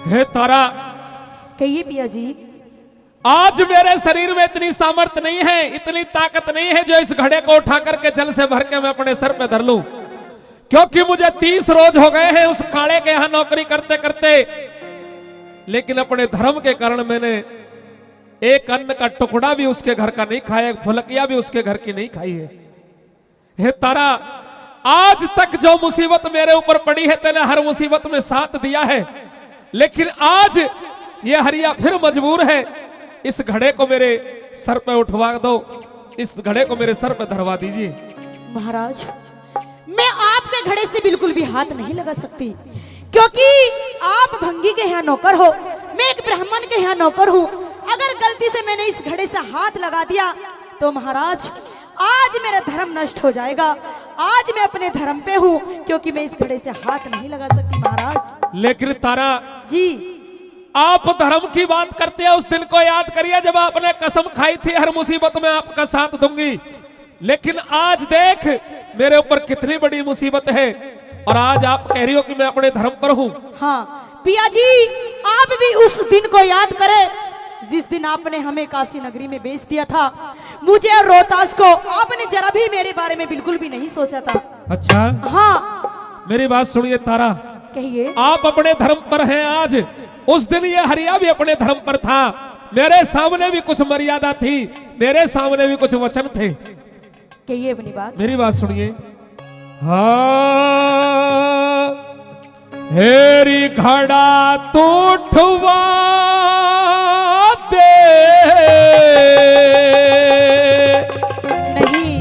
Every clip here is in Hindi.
हे तारा, कहिए पिया जी। आज मेरे शरीर में इतनी सामर्थ्य नहीं है, इतनी ताकत नहीं है जो इस घड़े को उठा करके जल से भर के मैं अपने सर पे धर लूं, क्योंकि मुझे 30 रोज हो गए हैं उस काले के यहां नौकरी करते करते। लेकिन अपने धर्म के कारण मैंने एक अन्न का टुकड़ा भी उसके घर का नहीं खाया, एक फुलकिया भी उसके घर की नहीं खाई है। हे तारा, आज तक जो मुसीबत मेरे ऊपर पड़ी है तेने हर मुसीबत में साथ दिया है, लेकिन आज ये हरिया फिर मजबूर है। इस घड़े को मेरे सर पे उठवा दो, इस घड़े को मेरे सर पे धरवा दीजिए। महाराज, मैं आपके घड़े से बिल्कुल भी हाथ नहीं लगा सकती, क्योंकि आप भंगी के यहाँ नौकर हो, मैं एक ब्राह्मण के यहाँ नौकर हूँ। अगर गलती से मैंने इस घड़े से हाथ लगा दिया तो महाराज आज मेरा धर्म नष्ट हो जाएगा। आज मैं अपने धर्म पे हूँ, क्योंकि मैं इस घड़े से हाथ नहीं लगा सकती महाराज। लेकिन तारा जी, आप धर्म की बात करते हैं, उस दिन को याद करिए जब आपने कसम खाई थी हर मुसीबत में आपका साथ दूंगी। लेकिन आज देख मेरे ऊपर कितनी बड़ी मुसीबत है, और आज आप कह रही हो कि मैं अपने धर्म पर हूँ। हाँ पिया जी, आप भी उस दिन को याद करें जिस दिन आपने हमें काशी नगरी में बेच दिया था। मुझे और रोहतास को आपने जरा भी मेरे बारे में बिल्कुल भी नहीं सोचा था। अच्छा, हाँ मेरी बात सुनिए तारा, कहिए। आप अपने धर्म पर हैं आज, उस दिन ये हरिया भी अपने धर्म पर था। मेरे सामने भी कुछ मर्यादा थी, मेरे सामने भी कुछ वचन थे। कहिए अपनी बात। मेरी बात सुनिए। हाँ, हेरी घड़ा तो उठवा दे, नहीं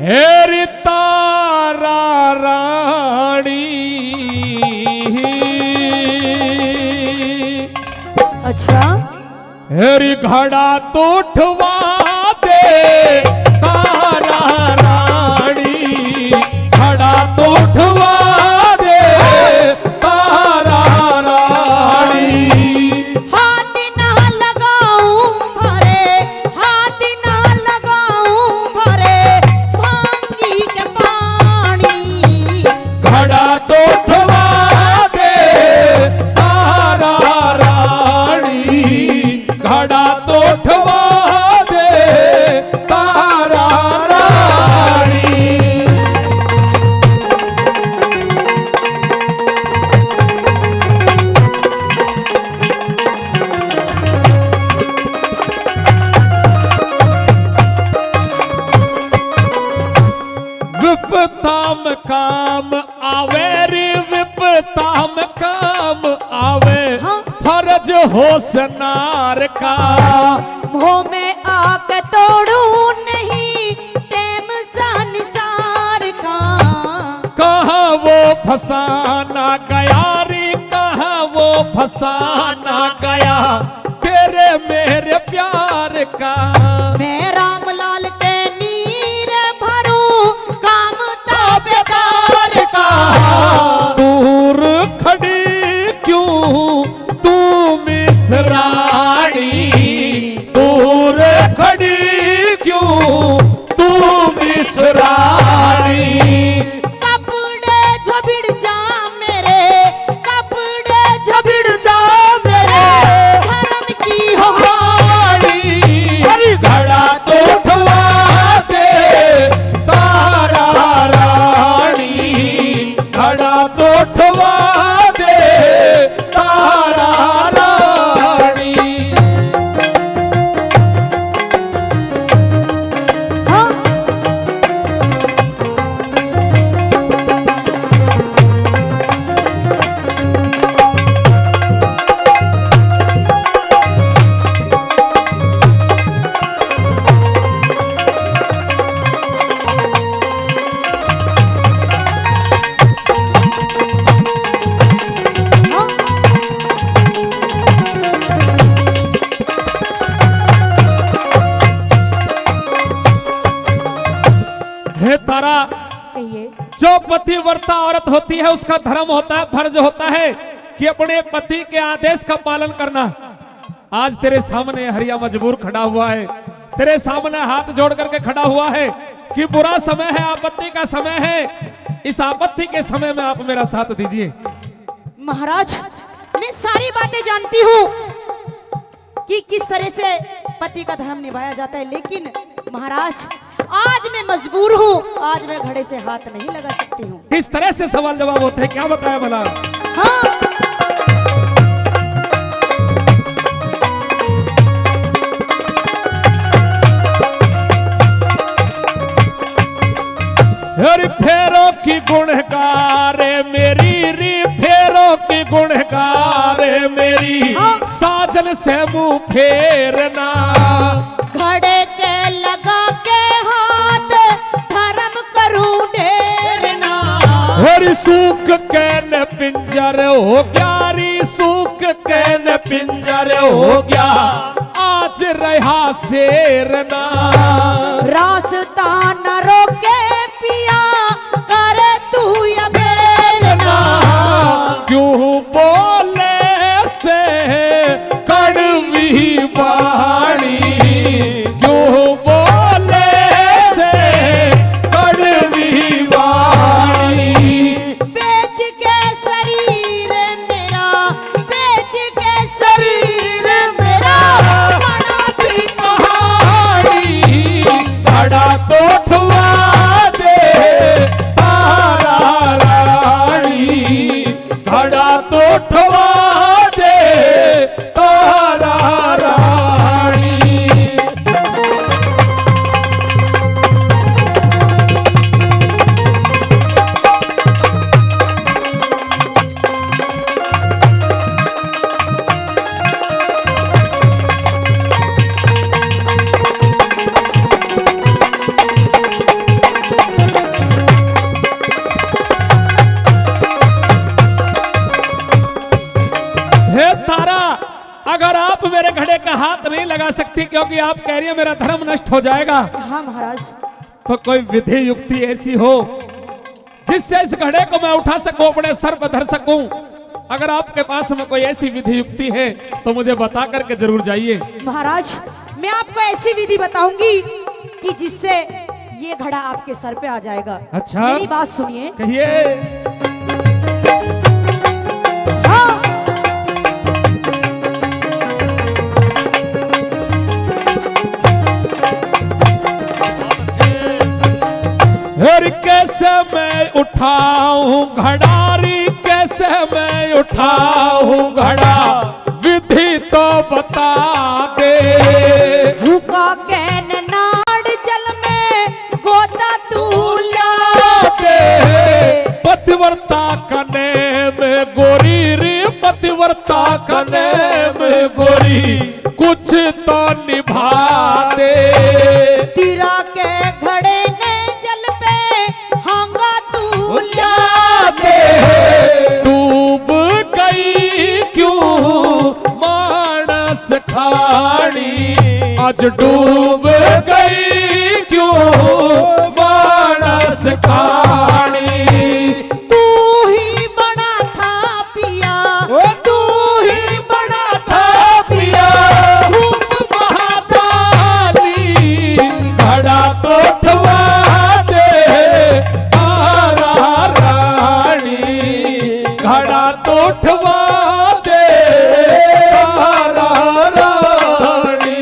हेरी तारा रानी, अच्छा, हेरी घड़ा तो उठवा दे तारा रानी, घड़ा तो उठवा दे तारा रानी। हाथ ना लगाऊं भरे, हाथ ना लगाऊं भरे भांगी के पानी, घड़ा तो उठवा दे तारा रानी, घड़ा तो उठवा दे तारा रानी। विपता में काम आवे रे, विपता में काम आवे, हाँ। फर्ज हो सनार का। मुंह में आके तोड़ू नहीं टेम सा निसार का। कहाँ वो फसाना गया रे, कहाँ वो फसाना गया तेरे मेरे प्यार का। मैं रामलाल के नीर भरूं काम ताबेदार का। दूर खड़ी क्यों तू मिसरानी, दूर खड़ी क्यों तू मिसरानी। कपड़े झबिड़ जा मेरे, कपड़े झबिड़ जा मेरे धर्म की हो रानी, हरी घड़ा तो उठवा दे तारा रानी, घड़ा तो उठवा दे तारा रानी। हाँ? हाँ? हे तारा, कहिए। जो पतिव्रता औरत होती है उसका धर्म होता है, फर्ज होता है कि अपने पति के आदेश का पालन करना। आज तेरे सामने हरिया मजबूर खड़ा हुआ है, तेरे सामने हाथ जोड़ करके खड़ा हुआ है कि बुरा समय है, आपत्ति का समय है, इस आपत्ति के समय में आप मेरा साथ दीजिए। महाराज, मैं सारी बातें जानती हूँ कि किस तरह से पति का धर्म निभाया जाता है, लेकिन महाराज आज मैं मजबूर हूँ, आज मैं घड़े से हाथ नहीं लगा सकती हूँ। किस तरह से सवाल जवाब होते हैं, क्या बताया भला? हाँ, री फेरों की गुणगार मेरी, री फेरों की गुणगार मेरी, साजन से मुंह फेरना। घड़े के लगा के हाथ धर्म करूं ढेरना। और सूख के न पिंजर हो गया, री सूख के न पिंजर हो गया, आज रहा शेरना। रास्ता न रोके पिया, कर तू या बेरना। क्यों बोले से कड़वी बाणी, क्यों बोले से कड़वी बाणी। बेच के शरीर मेरा, बेच के शरीर मेरा, बड़ा सी कहानी बड़ा तो ठुआ दे तारा रानी, बड़ा तो ठुआ दे तारा रानी। हे तारा, अगर आप मेरे घड़े का हाथ नहीं लगा सकती क्योंकि आप कह रही है मेरा धर्म नष्ट हो जाएगा, हाँ महाराज, तो कोई विधि युक्ति ऐसी हो जिससे इस घड़े को मैं उठा सकूं, अपने सर पर धर सकूं। अगर आपके पास में कोई ऐसी विधि युक्ति है तो मुझे बता करके जरूर जाइए। महाराज मैं आपको ऐसी विधि बताऊंगी कि जिससे ये घड़ा आपके सर पे आ जाएगा। अच्छा, मेरी बात सुनिए। कहिए। हाँ, और कैसे मैं उठाऊं घड़ारी, कैसे मैं उठाऊं घड़ा, विधि तो बता दे। झुका के नाड़ जल में गोता तू दे पतिव्रता कने में गोरी, रे पतिव्रता कने में गोरी, कुछ तो निभा दे। तिरा के घड़े ने जल पे हांगा तू दे डूब गई क्यों मानस खानी, आज डूब गई क्यों मानस खानी। तू ही बड़ा था पिया, तू ही बड़ा था पिया खूब महादानी, घड़ा तो ठवा दे तारा रानी, घड़ा तो ठवा दे तारा रानी।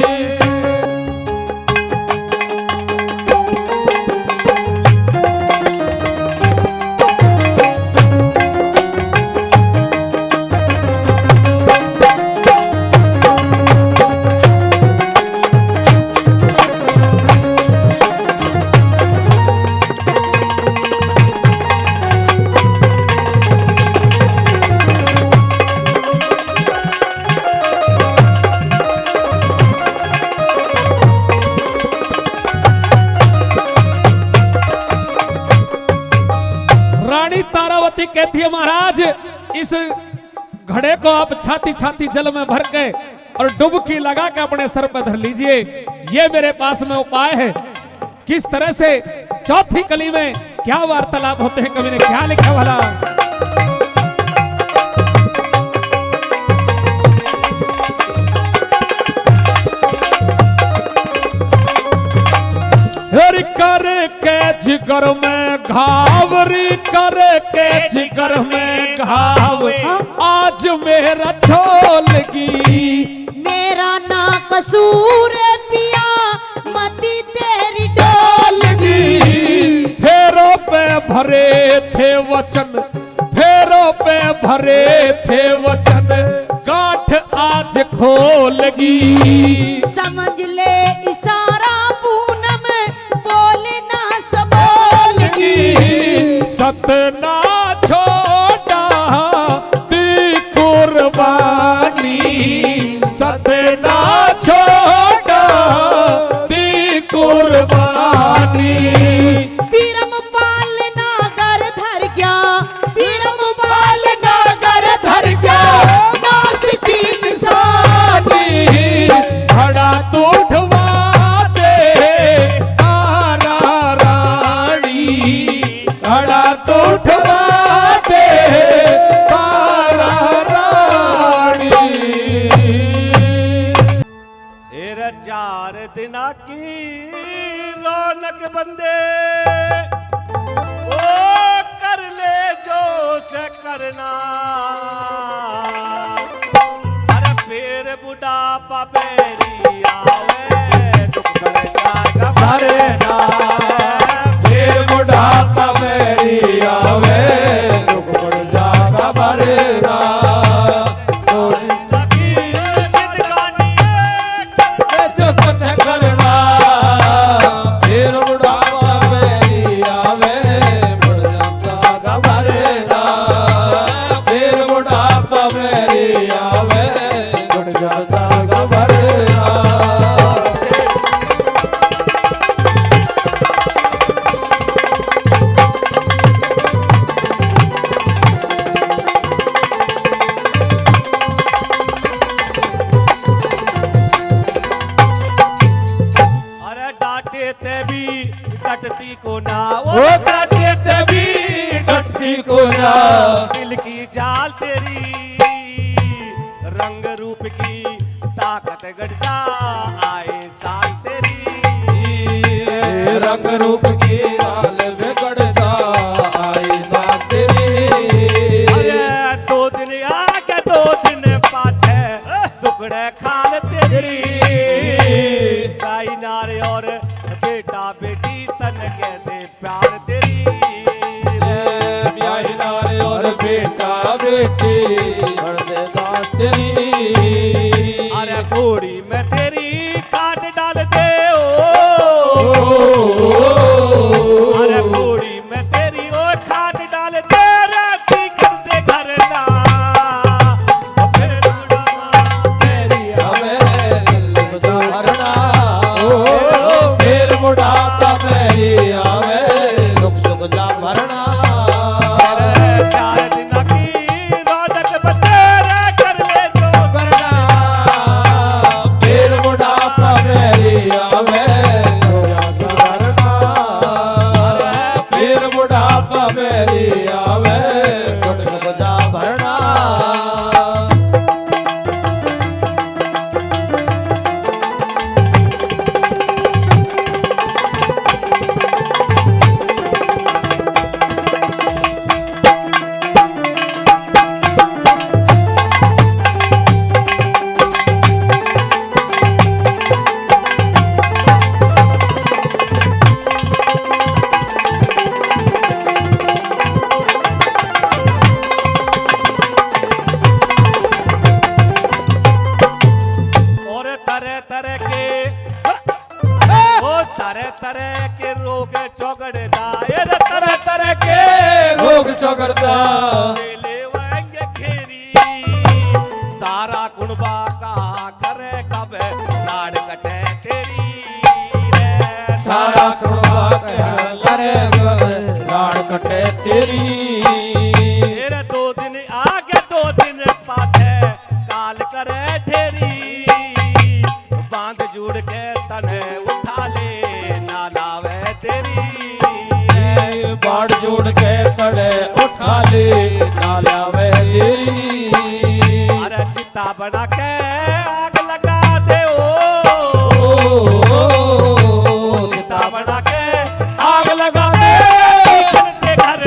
रानी तारावती कहती है महाराज, इस घड़े को आप छाती छाती जल में भर के और डुबकी लगा के अपने सर पर धर लीजिए। ये मेरे पास में उपाय है। किस तरह से चौथी कली में क्या वार्तालाप होते हैं, कवि ने क्या लिखा भला? कर के जिगर में घाव, गोरी करे के जिगर में घाव आज मेरा छोलगी। मेरा ना कसूर है पिया मती तेरी डोलगी। फेरों पे भरे थे वचन, फेरों पे भरे थे वचन, गांठ आज खोलगी। समझ ले इशारा पूनम बोलना सबोलगी। सतना छोटा दी कुर्बानी, सतना छोटा दी कुर्बानी। पीरम पाल नागर धर गया, पीरम पाल नागर धर गया, नास की निशानी। घड़ा तो उठवा दे तारा रानी, घड़ा तो उठवा दे तारा रानी। तेरे 4 दिना की रौनक बंदे ओ कर ले जो से करना। अरे फिर बुढ़ापा बेरी आवे दुख बढ़ जाएगा सारे ना, फिर बुढ़ापा मेरी आवे दुख बढ़ जाएगा भरे ना। जो कुछ करना फिर बुढ़ापा मेरी आवे बढ़ जाएगा भरे ना। फिर बुढ़ापा मेरी आवे बढ़ जाएगा भरे ना। अरे डांटे ते भी डटती को ना वो डांटे ते भी डटती को ना। दिल की जाल तेरी रंग रूप की ताकत गढ़ जा आए साल तेरी। रंग रूप की लाल बिगड़ जा आई साथ तेरी। अरे 2 दिन आके 2 दिन पाछे सुखड़े खाल तेरी। गाई नारे और बेटा बेटी तन कहते प्यार तेरी। ब्याही नारे और बेटा बेटी बढ़ दे साथ तेरी। अरे घोड़ी में तेरी काट डाल दे ओ। अरे घोड़ी में तेरी ओ खाट डाल दे राती कर दे घर ना। ओ फिर बुढ़ापा तेरी हमें भरना। ओ फिर बुढ़ापा मेरी आवे दुख सुख जा भरना। 4 दिन की रौनक बतेरे कर ले जो करना फिर बुढ़ापा मेरी आवे भरना। फिर बुढ़ापा मेरी आवे दुख सुख जा भरना। और तरह तरह के ओ तरह तरह के रोग चौगड़ दायर तरह तरह के रोग चौगड़ता ले लेंगे घेरी। सारा कुणबा कहा करे कब लाड कटे तेरी रे। सारा सुनवा करे लाड़ कटे तेरी। तेरे 2 दिन आगे 2 दिन पाछे काल करे ढेरी। बांध जुड़ के तने उठा ले ना लावे तेरी। बाढ़ जोड़ के तड़े उठा ले नाला वे तेरी। अरे चिता बना के आग लगा दे ओ। चिता बना के आग लगा दे घर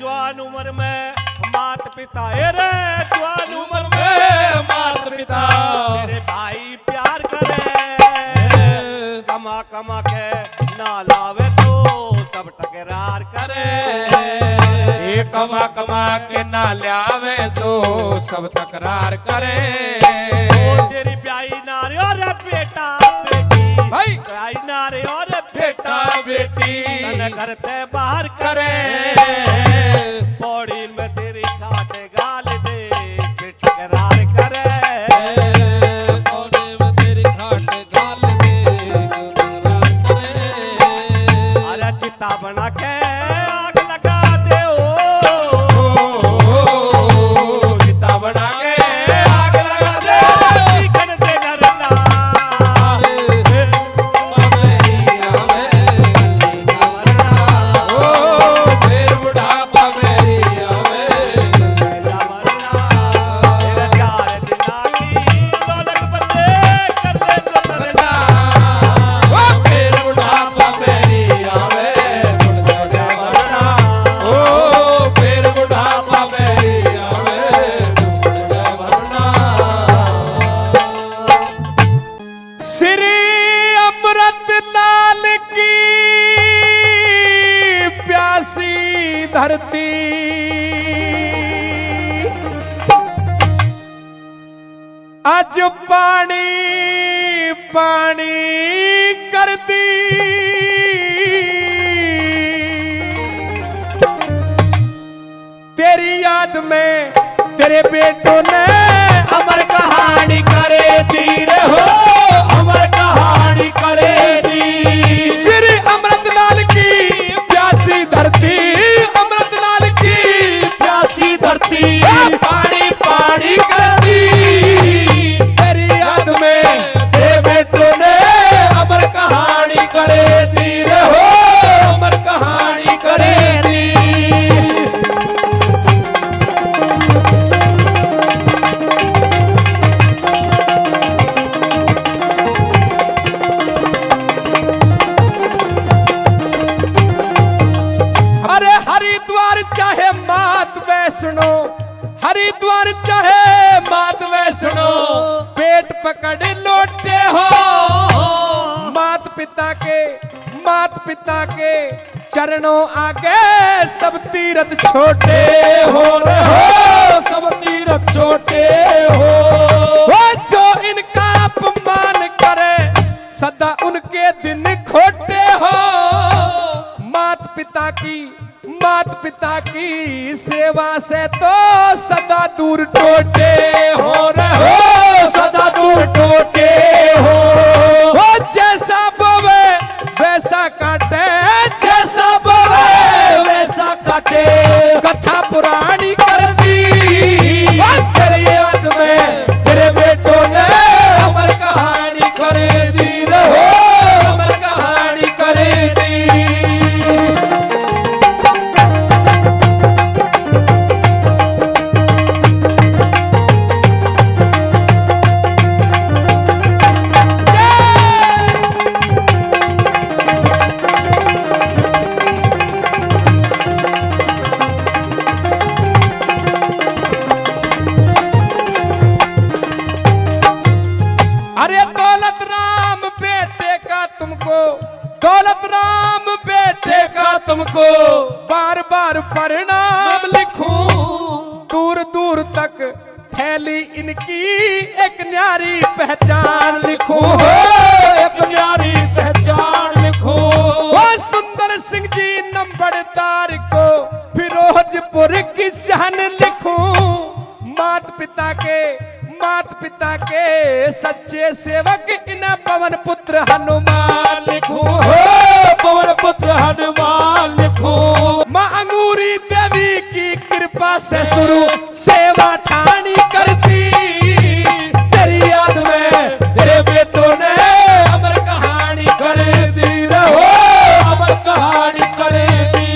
जवान उम्र में मात पिता रे जवान उम्र में मात पिता तेरे भाई प्यार करे कमा कमा के ना लावे तो सब टकरार करे ये कमा कमा के ना लावे तो सब तकरार करे तेरी ब्याई नारे और बेटा बेटी भाई ब्याई नारे और बेटा बेटी तने घर ते बाहर करे पौड़ी में तेरी खाटे गाल दे फिर टकरार करे कोने में तेरी खाट गाल दे तकरार करे अरे चिता बना के आग लगा दे चिता बना के आग लगा दे चिकन दे डरना फिर बुढ़ापा मेरी आवे तेरा प्यार दिलागी दौलत बंदे कर दे तो मरना फिर बुढ़ापा मेरी आवे बुढ़ा मरना ओ फिर बुढ़ापा मेरी आवे बुढ़ा मरना श्री अमृत लाल की प्यासी धरती आज पानी पानी कर दी तेरी याद में तेरे बेटों ने अमर कहानी करे दी रे हो अमर कहानी करे दी श्री अमृतलाल की प्यासी धरती अमृतलाल की प्यासी धरती पानी पानी कर दी तेरी याद में तेरे बेटों ने अमर कहानी करे दी रे हो अमर कहानी करे दी अरे हरिद्वार चाहे मात वैष्णो हरिद्वार चाहे मात वैष्णो पेट पकड़ लौटे हो मात पिता के चरणों आगे सब तीरथ छोटे हो रहे हो सब तीरथ छोटे हो वो जो इनका अपमान करे सदा उनके दिन खोटे हो मात पिता की सेवा से तो सदा दूर टोटे हो रहे हो सदा दूर टोटे हो वो जैसा बोवे वैसा काटे जैसा बोवे वैसा काटे कथा पुरानी कर दी तेरे याद में तेरे बेटों ने अमर कहानी करे दी रे हो अमर कहानी करे दी अरे दौलत राम बेटे का तुमको बार बार परिणाम लिखूं दूर दूर तक फैली इनकी एक न्यारी पहचान लिखूं एक न्यारी पहचान लिखूं वो सुंदर सिंह जी नंबरदार को फिरोजपुर की शान लिखूं मात पिता के सच्चे सेवक इन पवन पुत्र हनुमान लिखूं हो पवन पुत्र हनुमान लिखूं माँ अंगूरी देवी की कृपा से शुरू सेवा ठानी करती तेरी याद में तेरे बेटों ने अमर कहानी करे दी रहो अमर कहानी करे दी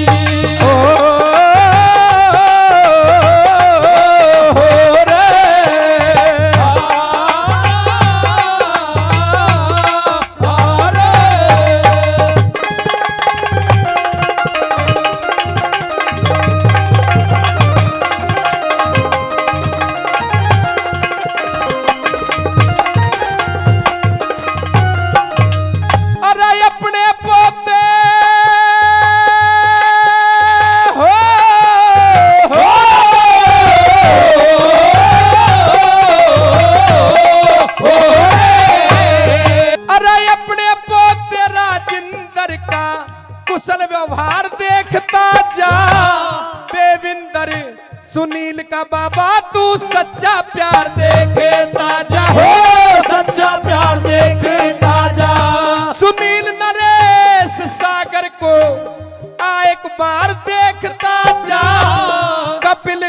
पर सुनील का बाबा तू सच्चा प्यार देखे ताजा हो, सच्चा प्यार देखे ताजा। सुनील नरेश सागर को आ एक बार देखता जा। कपिल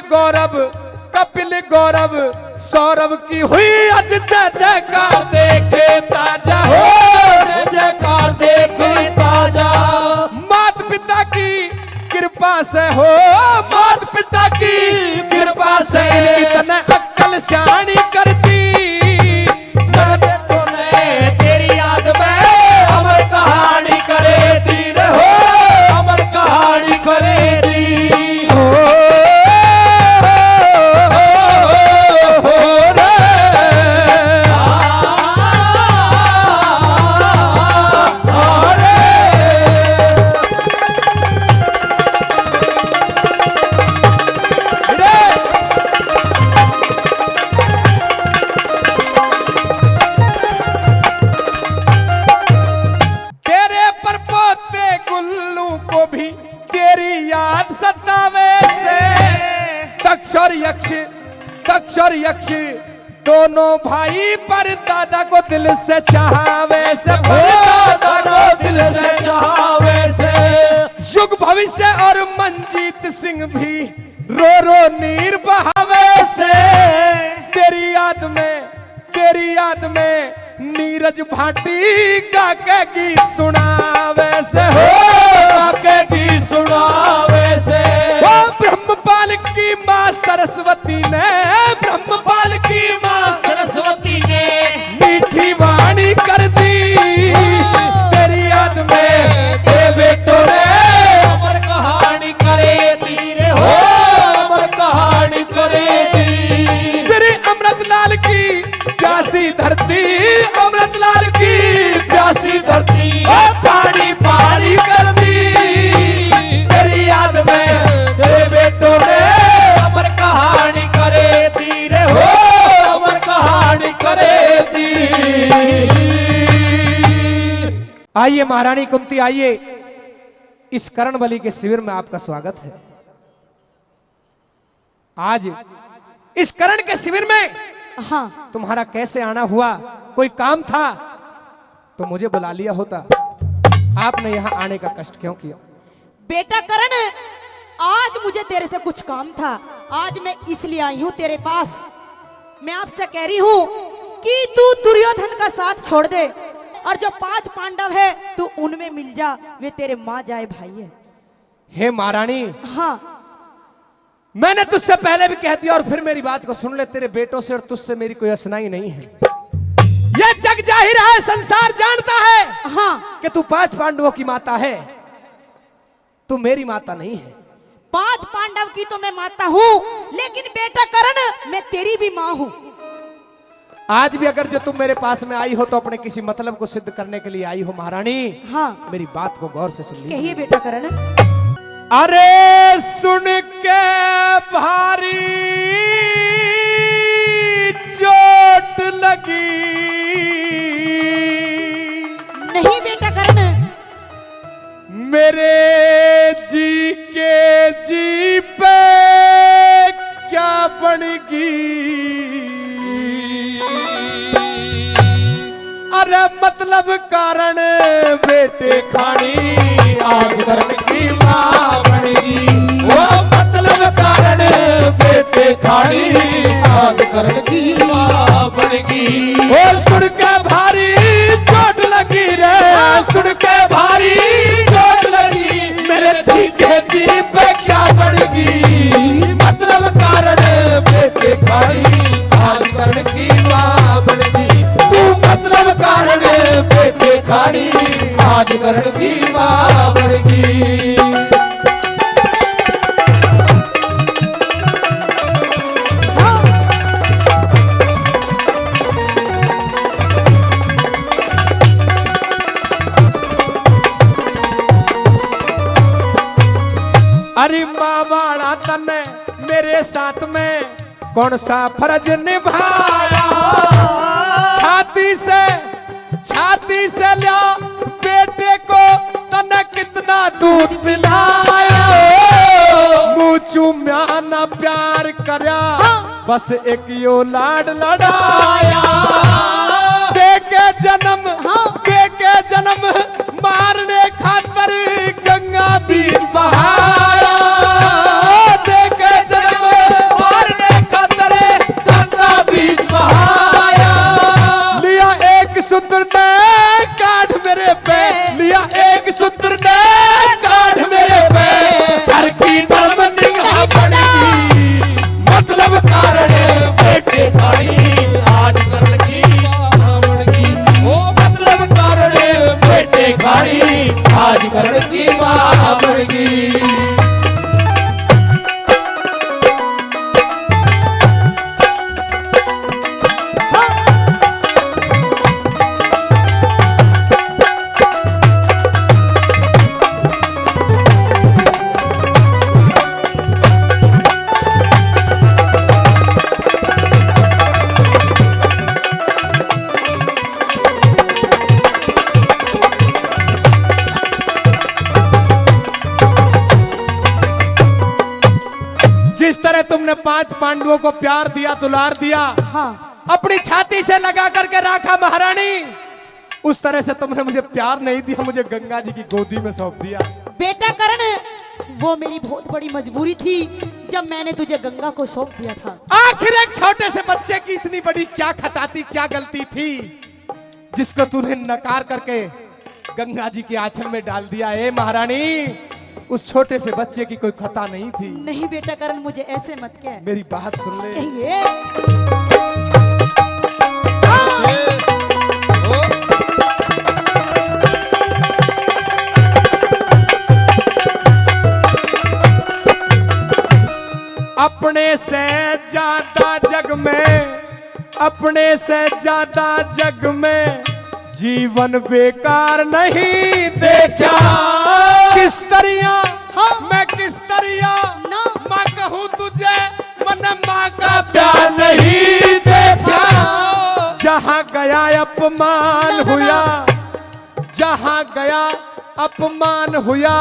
गौरव सौरभ की हुई आज जय जयकार देखे ताजा हो, जयकार देखे ताजा। माता पिता की कृपा से हो, माता पिता की कृपा से इतने अक्कल सियाणी करती। तेरी याद में अमर कहानी करे तीर हो, अमर कहानी करे तीर हो। तक्षर यक्ष दोनों भाई पर दादा को दिल से चाहवे से, दादा को दिल से चाहवे से। युग भविष्य और मंजीत सिंह भी रो रो नीर बहावे से। तेरी याद में नीरज भाटी गा के गीत सुनावे से हो, गा के गीत सुनावे से। ब्रह्मपाल की माँ सरस्वती ने, ब्रह्मपाल की माँ सरस्वती ने मीठी वाणी कर दी। तेरी याद में बेटो रे अमर कहानी करे तीर हो, अमर कहानी करे तीर। श्री अमृतलाल की प्यासी धरती, अमृतलाल की प्यासी धरती पानी पानी कर दी। तेरी याद में बेटो रे अमर कहानी करे तीर हो, अमर कहानी करे तीर। आइए महारानी कुंती, आइए इस कर्ण बलि के शिविर में आपका स्वागत है। आज इस कर्ण के शिविर में हाँ, तुम्हारा कैसे आना हुआ? कोई काम था तो मुझे बुला लिया होता, आपने यहाँ आने का कष्ट क्यों किया? बेटा करण, आज मुझे तेरे से कुछ काम था, आज मैं इसलिए आई हूँ तेरे पास। मैं आपसे कह रही हूँ कि तू दुर्योधन का साथ छोड़ दे और जो 5 पांडव है तू उनमें मिल जा, वे तेरे माँ जाए भाई है। हे महारानी, हाँ, मैंने तुझसे पहले भी कह दिया और फिर मेरी बात को सुन ले। तेरे बेटों से और तुझसे मेरी कोई असनाई नहीं है। यह जग जाहिर है, संसार जानता है हाँ, कि तू 5 पांडवों की माता है, तू मेरी माता नहीं है। 5 पांडव की तो मैं माता हूँ, लेकिन बेटा करण मैं तेरी भी माँ हूँ। आज भी अगर जो तुम मेरे पास में आई हो तो अपने किसी मतलब को सिद्ध करने के लिए आई हो महारानी। हाँ, मेरी बात को गौर से सुन लीजिए। कहिए बेटा करण। अरे सुन के भारी चोट लगी, नहीं बेटा करण, मेरे जी के जी पे क्या बनेगी? अरे मतलब कारण बेटे खानी आज करण की माँ बनेगी। वो मतलब कारण बेटे खानी आज करण की माँ बनेगी। वो सुन के भारी चोट लगी रे, सुन के भारी चोट लगी, मेरे जी के जी पे क्या बनेगी? मतलब कारण बेटे खानी आज करण की माँ बनेगी। तू मतलब कारण बेटे खानी आज करण की माँ बनेगी। अरे मावाड़ा तने मेरे साथ में कौन सा फर्ज निभाया? छाती से लिया बेटे को तने कितना दूध पिलाया? मुँह चूम्या ना प्यार करया, बस एक यो लाड लड़ाया। दे के जन्म मारने खातर गंगा बीच बहाया। दे के जन्म मारने खातर गंगा बीच बहाया। लिया एक सूत्र ने काट मेरे पे, लिया एक सूत्र ने काट मेरे पे। घर की नर्म निगाह पड़ेगी, मतलब कारण बेटे खानी आज कर की मावड़गी। ओ मतलब कारण बेटे खानी आज कर की मावड़गी। जिस तरह तुमने 5 पांडवों को प्यार दिया, दुलार दिया, हाँ। अपनी छाती से लगा करके रखा महारानी, उस तरह से तुमने मुझे प्यार नहीं दिया, मुझे गंगा जी की गोदी में सौंप दिया। बेटा करण, वो मेरी बहुत बड़ी मजबूरी थी जब मैंने तुझे गंगा को सौंप दिया था। आखिर एक छोटे से बच्चे की इतनी बड़ी क्या खता थी, क्या गलती थी, जिसको तूने नकार करके गंगा जी के आंचल में डाल दिया। ए महारानी, उस छोटे से बच्चे की कोई खता नहीं थी। नहीं बेटा करण, मुझे ऐसे मत कह। मेरी बात सुन ले। कहिए। अपने से ज्यादा जग में, अपने से ज्यादा जग में जीवन बेकार नहीं देखा। किस तरिया मैं किस तरिया माँ कहूँ तुझे, मन माँ का प्यार नहीं देखा। जहाँ गया अपमान हुआ, जहाँ गया अपमान हुआ,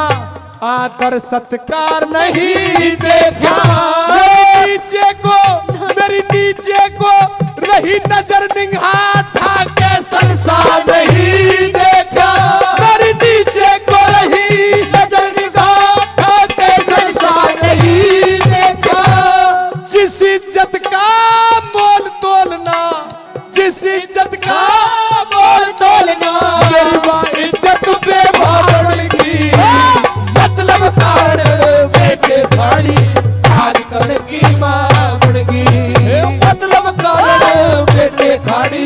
आदर सत्कार नहीं देखा। नीचे को, मेरी नीचे को रही नजर निगाह था के संसार नहीं देखा। मेरी नीचे को रही नजर निगाह था के संसार नहीं देखा। जिस इज्जत का मोल तोलना, जिस इज्जत का मोल तोलना, मेरी माँ इज्जत पे भावड़गी। मतलब कारण बेटे खानी आज कर की मावड़गी। मतलब कारण बेटे खानी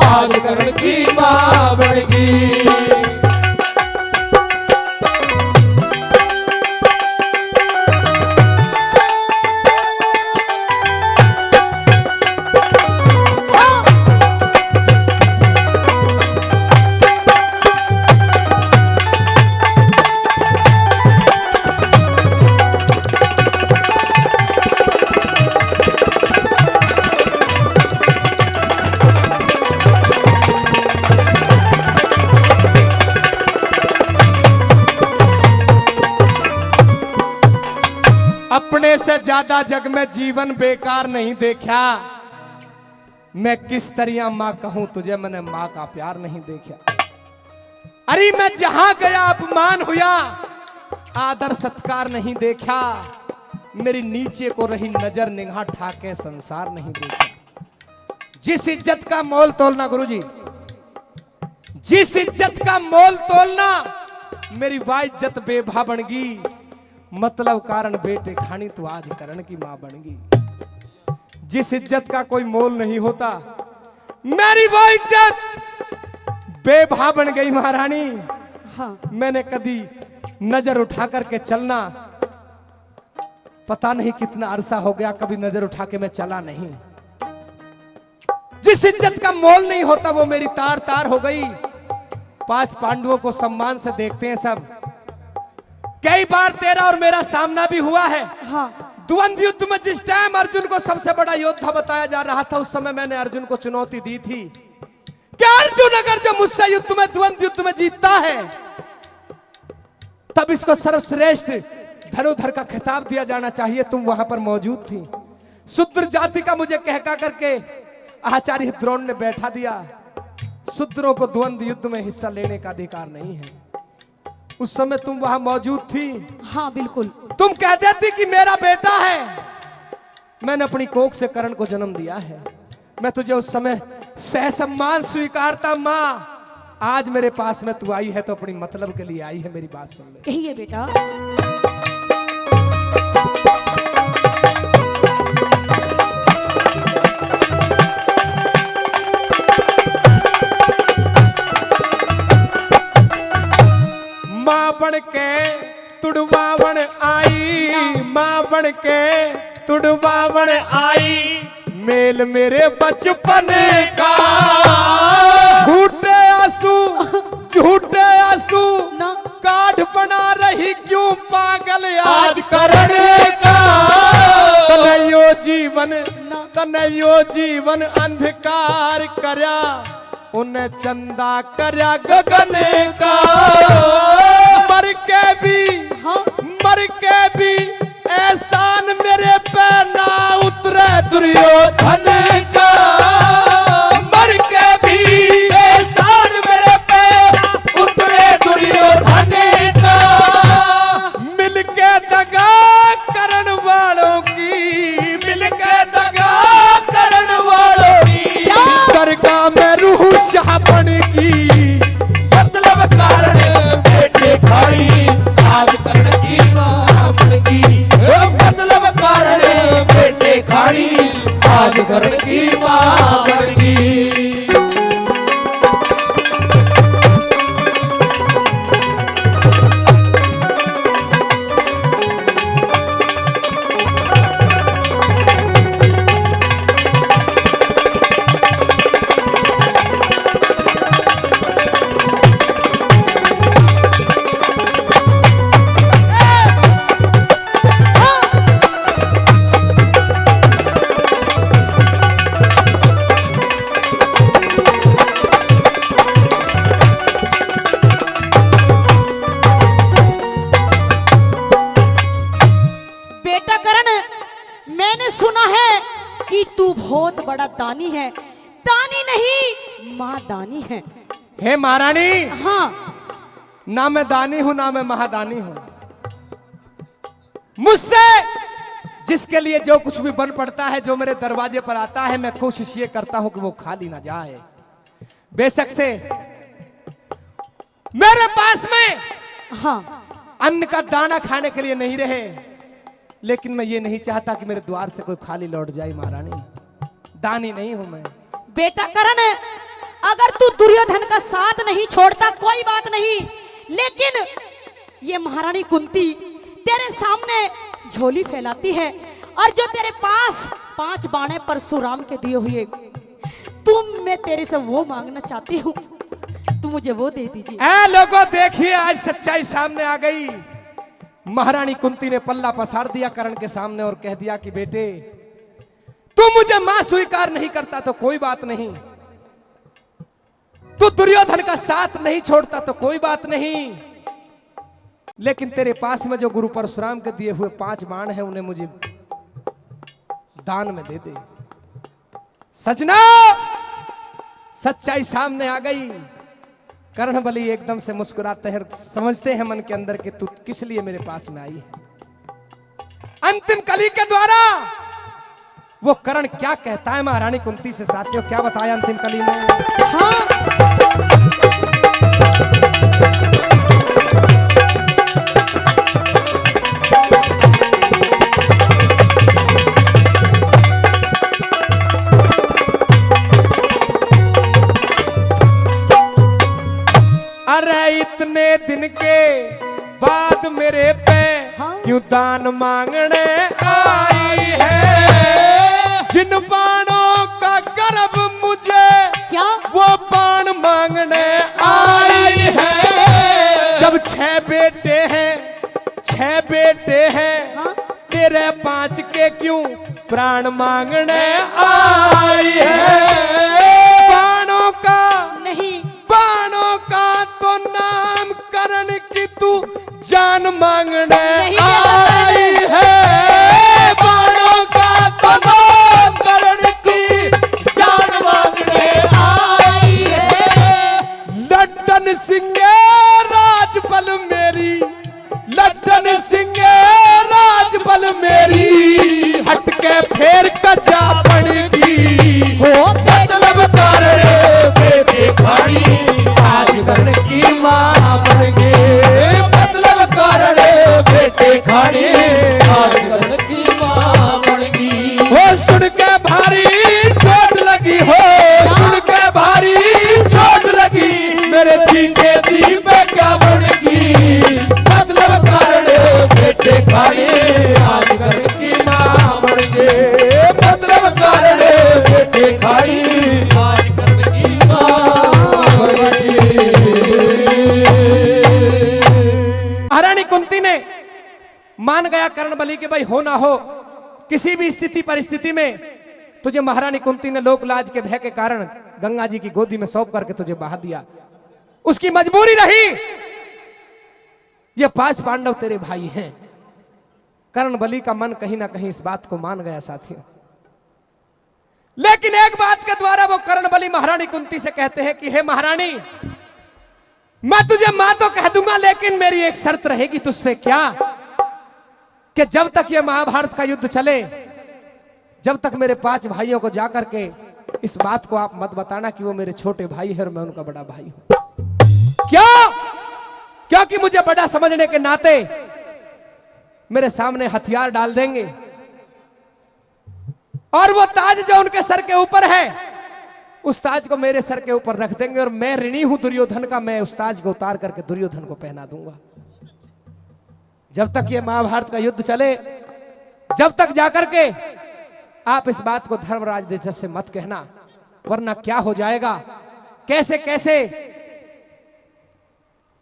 आज कर की मावड़गी। अपने से ज्यादा जग में जीवन बेकार नहीं देखा। मैं किस तरह माँ कहूं तुझे, मैंने माँ का प्यार नहीं देखा। अरे मैं जहां गया अपमान हुआ, आदर सत्कार नहीं देखा। मेरी नीचे को रही नजर निगाह ठाके संसार नहीं देखा। जिस इज्जत का मोल तोलना गुरुजी, जिस इज्जत का मोल तोलना, मेरी वाह इज्जत बेभा बनगी। मतलब कारण बेटे खानी तो आज करण की मां बनगी। जिस इज्जत का कोई मोल नहीं होता, मेरी वो इज्जत बेभा बन गई महारानी। हाँ। मैंने कभी नजर उठा करके चलना, पता नहीं कितना अरसा हो गया, कभी नजर उठा के मैं चला नहीं। जिस इज्जत का मोल नहीं होता वो मेरी तार तार हो गई। 5 पांडवों को सम्मान से देखते हैं सब। कई बार तेरा और मेरा सामना भी हुआ है। हाँ। द्वंद्व युद्ध में जिस टाइम अर्जुन को सबसे बड़ा योद्धा बताया जा रहा था, उस समय मैंने अर्जुन को चुनौती दी थी कि अर्जुन अगर जो मुझसे युद्ध में, द्वंद्व युद्ध में जीतता है, तब इसको सर्वश्रेष्ठ धनुधर का खिताब दिया जाना चाहिए, तुम वहां पर मौजूद थी। शूद्र जाति का मुझे कहका करके आचार्य द्रोण ने बैठा दिया। शूद्रों को द्वंद्व युद्ध में हिस्सा लेने का अधिकार नहीं है। उस समय तुम वहां मौजूद थी। हाँ बिल्कुल। तुम कह देती कि मेरा बेटा है, मैंने अपनी कोख से कर्ण को जन्म दिया है, मैं तुझे उस समय सहसम्मान स्वीकारता। माँ आज मेरे पास में तू आई है तो अपनी मतलब के लिए आई है, मेरी बात सुन ले। कहिए बेटा। माँ बन के तुड़वावन आई, माँ बन के तुड़वावन आई, मेल मेरे बचपन का। झूठे आंसू ना काढ़ बना रही क्यों पागल आज करने का। तनयो जीवन अंधकार करया, उन्हें चंदा करया गगन का। मर के भी एहसान मेरे पे ना उतरे दुर्योधन का। मर के भी एहसान मेरे पे उतरे दुर्योधन का। मिलके दगा करण वालों की, मिलके दगा करण वालों की, दरगाह में रूह शाह बन की। मतलब कारण बेटे खाई आज करण की मां बन की। मतलब कारण बेटे खाई आज करण की मां बन की। बहुत बड़ा दानी है। दानी नहीं, माँ दानी है। हे महारानी, हाँ, ना मैं दानी हूं ना मैं महादानी हूं। मुझसे जिसके लिए जो कुछ भी बन पड़ता है, जो मेरे दरवाजे पर आता है, मैं कोशिश ये करता हूं कि वो खाली ना जाए। बेशक से मेरे पास में हाँ, अन्न का दाना खाने के लिए नहीं रहे, लेकिन मैं ये नहीं चाहता कि मेरे द्वार से कोई खाली लौट जाए। महारानी, दानी नहीं हूं मैं। बेटा करण, अगर तू दुर्योधन का साथ नहीं छोड़ता कोई बात नहीं, लेकिन ये महारानी कुंती तेरे सामने झोली फैलाती है और जो तेरे पास 5 बाणे परशुराम के दिए हुए, मैं तेरे से वो मांगना चाहती हूँ, तू मुझे वो दे दीजिए। ऐ लोगों, देखिए आज सच्चाई सामने आ गई। महारानी कुंती ने पल्ला पसार दिया कर्ण के सामने और कह दिया कि बेटे, तू मुझे मां स्वीकार नहीं करता तो कोई बात नहीं, तू दुर्योधन का साथ नहीं छोड़ता तो कोई बात नहीं, लेकिन तेरे पास में जो गुरु परशुराम के दिए हुए 5 बाण हैं, उन्हें मुझे दान में दे दे। सजना, सच्चाई सामने आ गई। कर्ण बलि एकदम से मुस्कुराते हैं, समझते हैं मन के अंदर कि तू किस लिए मेरे पास में आई है। अंतिम कली के द्वारा वो कर्ण क्या कहता है महारानी कुंती से, साथियों क्या बताया अंतिम कली में। अरे इतने दिन के बाद मेरे पे क्यों दान मांगने आई है। जिन बाणों का गर्भ मुझे क्या वो बाण मांगने आई है। जब 6 बेटे हैं हाँ? तेरे 5 के क्यों प्राण मांगने आई है। बाणों का तो नाम करण की तू जान तन मांगने नहीं आई है, बाणों का तमाम करण की जान मांगने आई है। लड्डन सिंगे राजबल मेरी, लड्डन सिंगे राजबल मेरी, हटके फेर कचा पड़गी हो मतलब कर बेटे खाड़ी आज घर की मां बन गए, मतलब कर बेटे खाड़ी आज घर की मां बन गई। हो सुन के भारी चोट लगी, हो सुन के भारी चोट लगी, मेरे जीते जी पे क्या बनेगी, मतलब कर बेटे खाड़ी आज घर की मां बन गए, मतलब कर बेटे खाड़ी आज घर की मां बन गई। महारानी कुंती ने मान गया कर्ण बलि के भाई हो ना हो किसी भी स्थिति परिस्थिति में तुझे महारानी कुंती ने लोक लाज के भय के कारण गंगा जी की गोदी में सौंप करके तुझे बहा दिया। उसकी मजबूरी रही, ये 5 पांडव तेरे भाई हैं। कर्ण बलि का मन कहीं ना कहीं इस बात को मान गया साथियों, लेकिन एक बात के द्वारा वो कर्ण बलि महारानी कुंती से कहते हैं कि हे महारानी, मैं तुझे मां तो कह दूंगा, लेकिन मेरी एक शर्त रहेगी तुझसे, क्या कि जब तक ये महाभारत का युद्ध चले, जब तक मेरे 5 भाइयों को जाकर के इस बात को आप मत बताना कि वो मेरे छोटे भाई है और मैं उनका बड़ा भाई हूं। क्यों? क्योंकि मुझे बड़ा समझने के नाते मेरे सामने हथियार डाल देंगे और वो ताज जो उनके सर के ऊपर है उस ताज को मेरे सर के ऊपर रख देंगे और मैं ऋणी हूं दुर्योधन का, मैं उस ताज को उतार करके दुर्योधन को पहना दूंगा। जब तक ये महाभारत का युद्ध चले, जब तक जाकर के आप इस बात को धर्मराज देशज से मत कहना, वरना क्या हो जाएगा, कैसे कैसे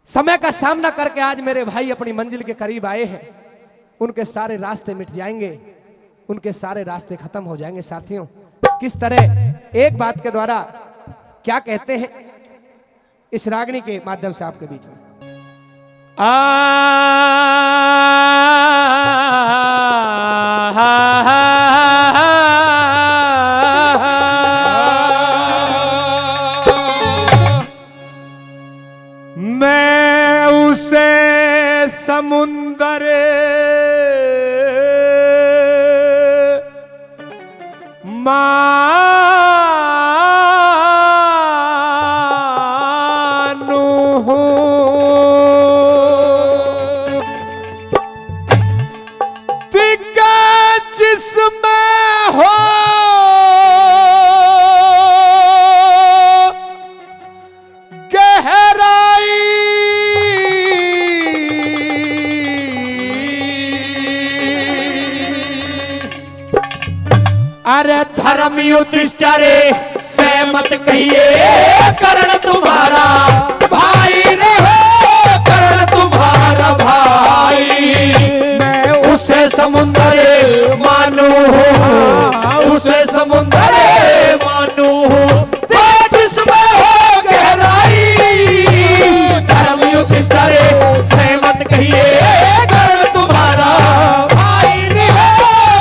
समय का सामना करके आज मेरे भाई अपनी मंजिल के करीब आए हैं, उनके सारे रास्ते मिट जाएंगे, उनके सारे रास्ते खत्म हो जाएंगे। साथियों, किस तरह एक बात के द्वारा क्या कहते हैं इस रागनी के माध्यम से आपके बीच में मैं उसे समुंदर मानू दिग्गज जिसमें हो गहराई, अरे धर्म युधिष्ठ रे से मत कहिए कर्ण तुम्हारा भाई रे हो, कर्ण तुम्हारा भाई, मैं उसे समुंदर मानू हूँ, उसे समुंदर मानू हूँ जिसमें हो गहराई। धर्म युधिष्ठ रे से मत कहिए कर्ण तुम्हारा भाई रे हो,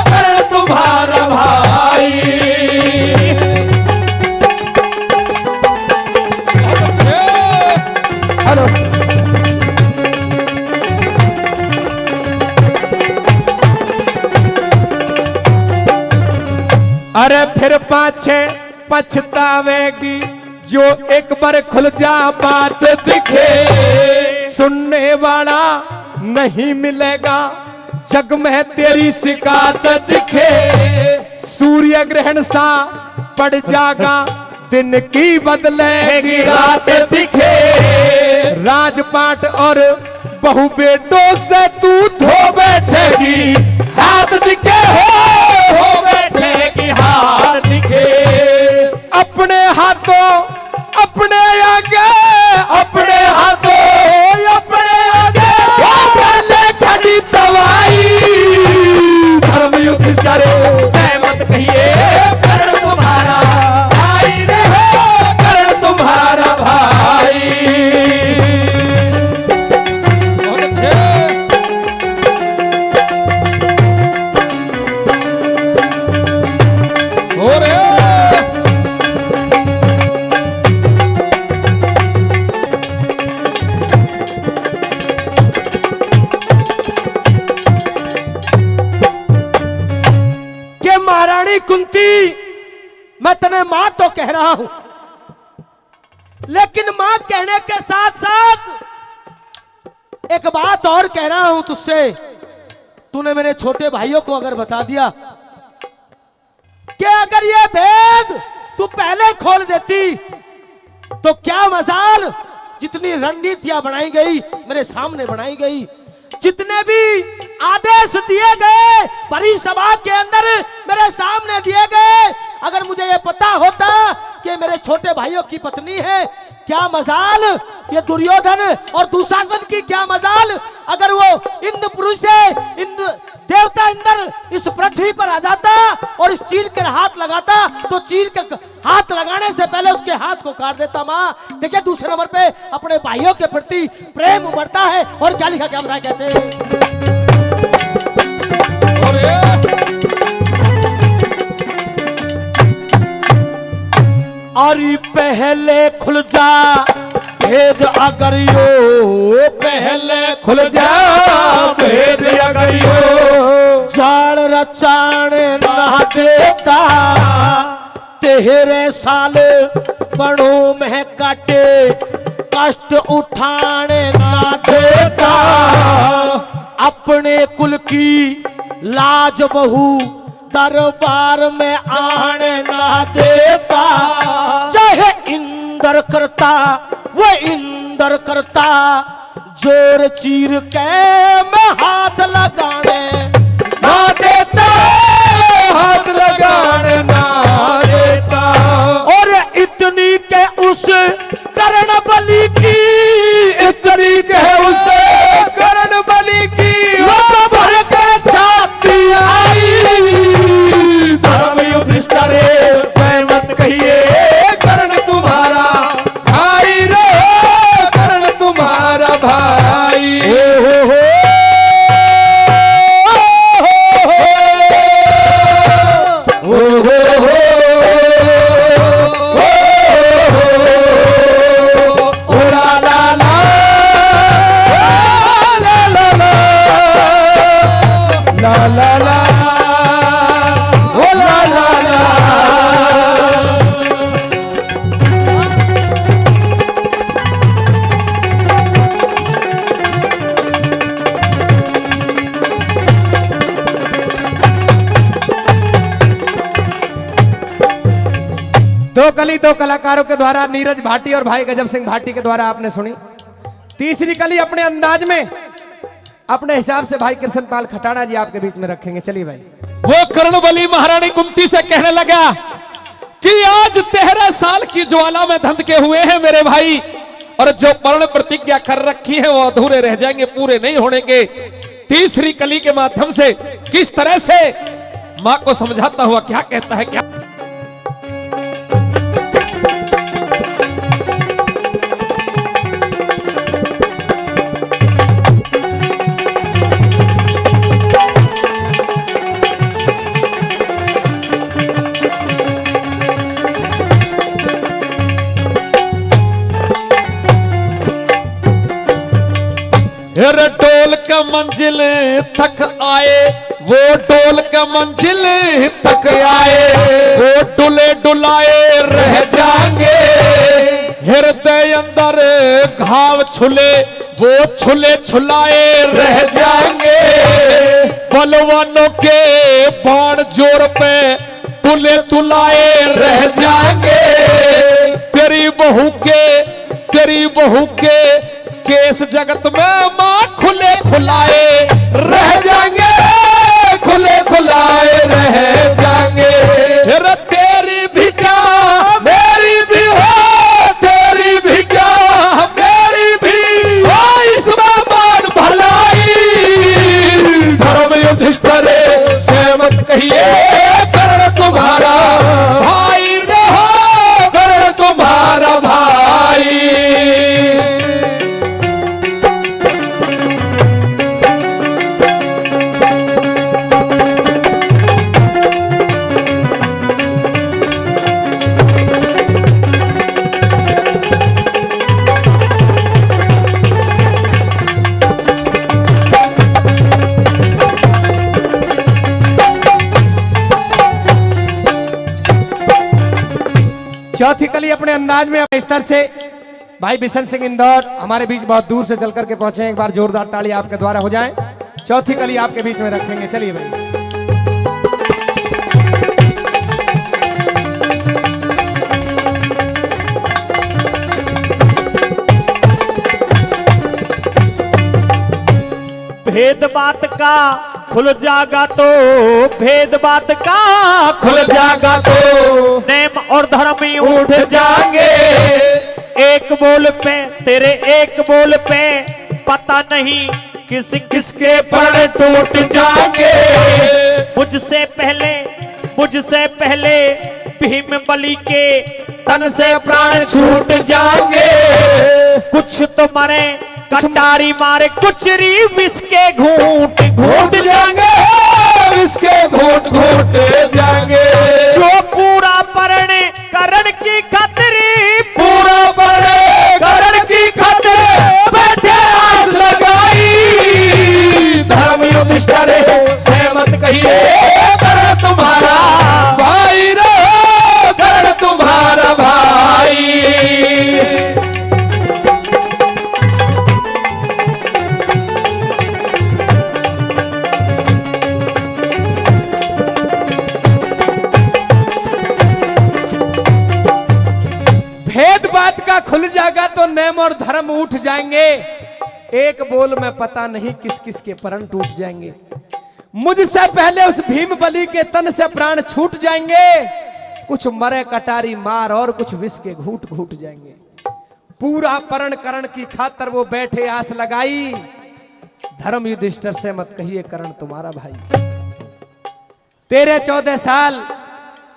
कर्ण तुम्हारा भाई। हेलो, अरे फिर पाछे पछतावेगी जो एक बार खुल जा बात दिखे, सुनने वाला नहीं मिलेगा जग में तेरी शिकायत दिखे। सूर्य ग्रहण सा पड़ जागा दिन की बदलेगी रात दिखे, राजपाट और बहु बेटों से तू धो बैठेगी हाथ दिखे, हो बैठेगी हाथ दिखे। अपने हाथों अपने आगे, अपने हाथों अपने आगे पहले खड़ी दवाई। धर्म युधिष्ठ रे सहमत कहिए कर्ण तुम्हारा भाई रे हो, कर्ण तुम्हारा भाई। बहुत अच्छे। महारानी कुंती, मैं तने मां तो कह रहा हूं, लेकिन मां कहने के साथ साथ एक बात और कह रहा हूं तुझसे। तूने मेरे छोटे भाइयों को अगर बता दिया कि अगर ये भेद तू पहले खोल देती तो क्या मजाल, जितनी रणनीतियां बनाई गई मेरे सामने बनाई गई, जितने भी आदेश दिए गए बड़ी सभा के अंदर मेरे सामने दिए गए, अगर मुझे ये पता होता कि मेरे छोटे भाइयों की पत्नी है, क्या मजाल ये दुर्योधन और दुशासन की क्या मजाल अगर वो इंद्रपुरुष से देवता इंद्र इस पृथ्वी पर आ जाता और इस चील के हाथ लगाता तो चील के हाथ लगाने से पहले उसके हाथ को काट देता। माँ देखिए दूसरे नंबर पे अपने भाइयों के प्रति प्रेम उभरता है और क्या लिखा क्या बताया कैसे। अरे पहले खुल जा भेद अगर यो, पहले खुल जा भेद अगर यो, जाड़ रचाण ना देता तेरे साल बड़ो में काटे कष्ट उठाने ना देता, अपने कुल की लाज बहू दरबार में आने ना देता, चाहे इंद्र करता वो इंद्र करता, जोर चीर के मैं हाथ लगाने ना देता, हाथ लगाने ना देता। और इतनी के उस कर्ण बलि की, इतनी के उस कर्ण बलि की भर के छाती आई, धर्म युधिष्ठिर सहमत कहिए कर्ण तुम्हारा भाई रे, कर्ण तुम्हारा भाई। हो दो कलाकारों के द्वारा नीरज भाटी और भाई गजब सिंह भाटी के द्वारा आपने सुनी। तीसरी कली अपने अंदाज में अपने हिसाब से भाई कृष्णपाल खटाड़ा जी आपके बीच में रखेंगे। चलिए भाई। वो कर्ण बलि महारानी कुंती से कहने लगा कि आज 13 साल की ज्वाला में धंधके हुए हैं मेरे भाई, और जो पर्ण प्रतिज्ञा कर रखी है वो अधूरे रह जाएंगे, पूरे नहीं होने के। तीसरी कली के माध्यम से किस तरह से मां को समझाता हुआ क्या कहता है, क्या डोल का मंजिल तक आए, वो डोल का मंजिल तक आए, वो डुले डुलाए रह जाएंगे, हृदय अंदर घाव छुले वो छुले छुलाए रह जाएंगे, बलवानों के बाण जोर पे तुले तुलाए रह जाएंगे, तेरी बहू के केस जगत में मां खुले खुलाए रह जाएंगे, खुले खुलाए रह जाएंगे। तेरी भी क्या मेरी भी हो, तेरी भी क्या मेरी भी हो, इसमें मान भलाई, धर्म युधिष्ठिर सहमत कहिए कर्ण तुम्हारा भाई रहो, कर्ण तुम्हारा भाई। चौथी कली अपने अंदाज में इस तरह से भाई बिशन सिंह इंदौर हमारे बीच बहुत दूर से चल करके पहुंचे हैं। एक बार जोरदार ताली आपके द्वारा हो जाए। चौथी कली आपके बीच में रखेंगे। चलिए भाई। भेद बात का खुल जागा तो, भेद बात का खुल जागा तो, नेम और धर्म ही उठ जाएंगे। एक बोल पे तेरे एक बोल पे पता नहीं किस किसके पर टूट जाएंगे। मुझसे पहले भीम बलि के तन से प्राण छूट जाएंगे। कुछ तो मरे कटारी मारे, कुछ री विष के घूट घूट जाएंगे, विष के घूट घूट जाएंगे। जो पूरा पढ़ने करण की खतरी, पूरा पढ़े करण की खतरी बैठे आस लगाई। धर्म युधिष्ठिर से मत कहिए करण तुम्हारा भाई रे, करण तुम्हारा भाई। बात का खुल जाएगा तो नेम और धर्म उठ जाएंगे। एक बोल में पता नहीं किस किस के प्राण टूट जाएंगे। मुझसे पहले उस भीम बलि के तन से प्राण छूट जाएंगे। कुछ मरे कटारी मार और कुछ विष के घूट घूट जाएंगे। पूरा परण करण की खातर वो बैठे आस लगाई। धर्म युधिष्ठिर से मत कहिए करण तुम्हारा भाई। 13-14 साल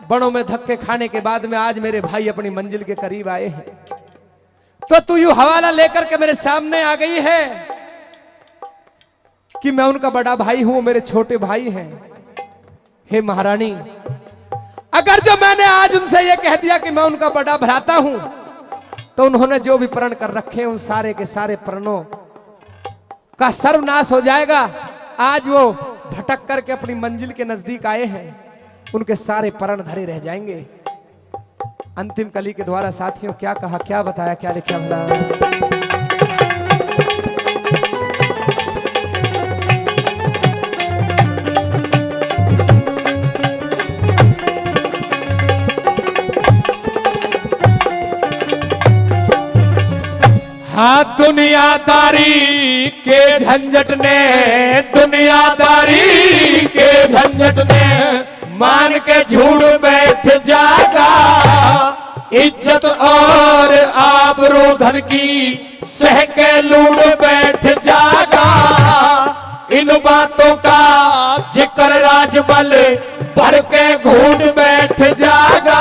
बड़ों में धक्के खाने के बाद में आज मेरे भाई अपनी मंजिल के करीब आए हैं। तो तू यूं हवाला लेकर के मेरे सामने आ गई है कि मैं उनका बड़ा भाई हूं, मेरे छोटे भाई हैं। हे महारानी, अगर जो मैंने आज उनसे यह कह दिया कि मैं उनका बड़ा भ्राता हूं, तो उन्होंने जो भी प्रण कर रखे हैं उन सारे के सारे प्रणों का सर्वनाश हो जाएगा। आज वो भटक करके अपनी मंजिल के नजदीक आए हैं, उनके सारे प्रण धरे रह जाएंगे। अंतिम कली के द्वारा साथियों क्या कहा, क्या बताया, क्या लिखा भला। हाँ दुनियादारी के झंझट ने, दुनियादारी के झंझट ने मान के झूठ बैठ जागा। इज्जत और आबरू धन की सह के लूट बैठ जागा। इन बातों का जिक्र राजबल भर के घूट बैठ जागा।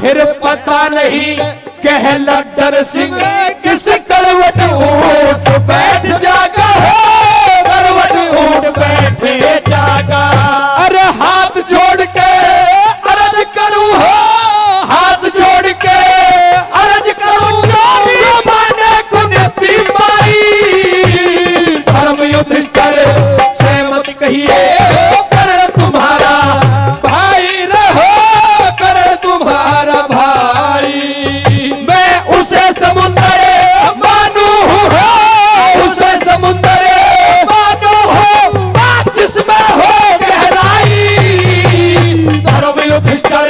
फिर पता नहीं कह लड्डर सिंह किस करवट उठ बैठ जागा। करवट उठ बैठ जागा। अरे हाथ जोड़ के अर्ज करूं, हो हाथ जोड़ के अर्ज करूं, माने कुन्नती माई। धर्म युधिष्ठिर से मत कहिए कर तुम्हारा भाई रहो, कर तुम्हारा भाई। मैं उसे समुद्र मानू हो, उसे समुद्र मानू हो जिसमें हो गहराई। धर्म युधिष्ठिर